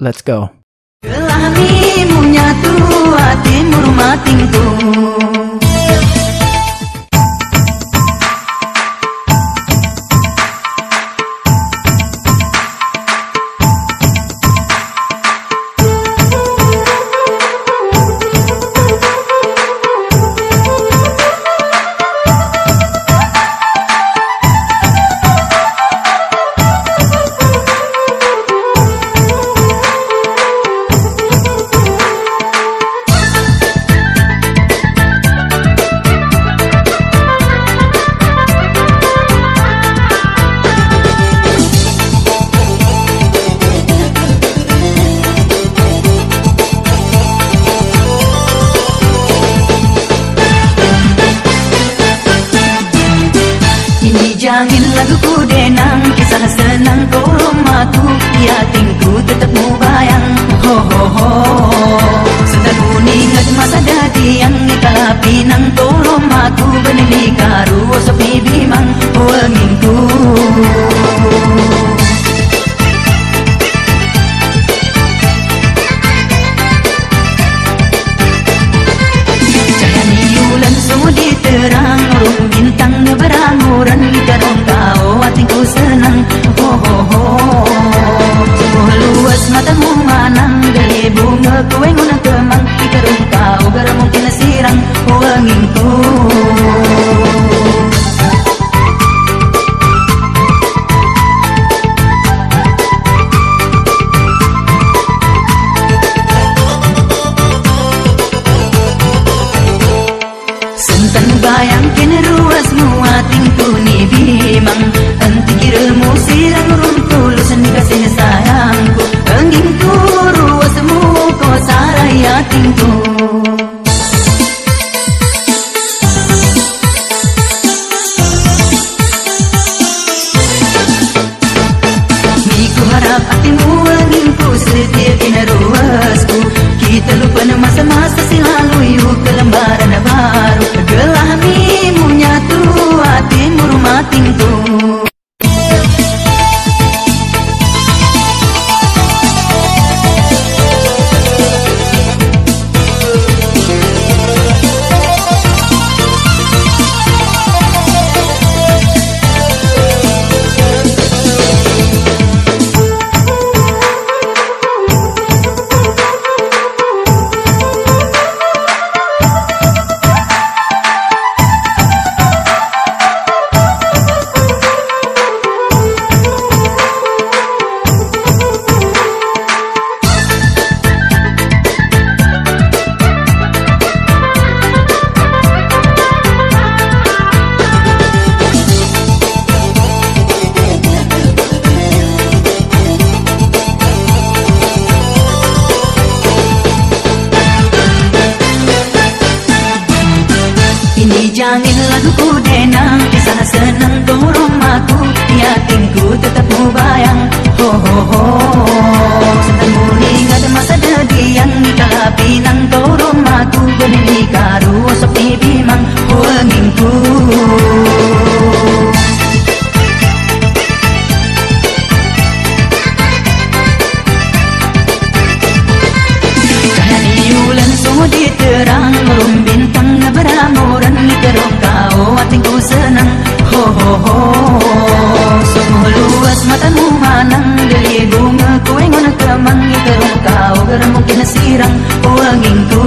Let's go. Kelahimu nyatu hatimu rumatingku. Jangin laguku denang, kisah senang kau rumahku, yatingku tetap mubayang. Ho ho ho, sedang kuningat masa dadi yang nikah pinang kau rumahku, benini karu sopi bimang wengingku. Cahaya bulan semua diterang, urung bintang beranguran. Hatiku senang, ho ho ho. Sungguh luas matamu manang, dari bunga kue ngunang kemang, ikarung kau gara mungkin sirang wangingku. Sentan bayang kini ruasmu hatiku ni bimang. Ilmu silang runtulus kasih sayangku, enggingku ruasmu kau sarai hatiku. Miku harap hatimu enggingku setia kena ruasku. Kita lupa masa-masa silalu yuk ke lembaran baru. Gelamimu nyatu hatimu rumatingku. Jangin laguku denang, kisah senang kau rumahku, yatingku tetap mubayang. Ho ho ho, senang muningat masa dadi yang nikah pinang kau rumahku, benini karu sopi bimang wengingku. Cahaya bulan semua diterang, urung bintang beranguran. Ikarung kau hatiku senang, ho ho ho. Sungguh luas matamu manang, dari bunga kue ngunang kemang. Ikarung kau gara mungkin sirang wengingku.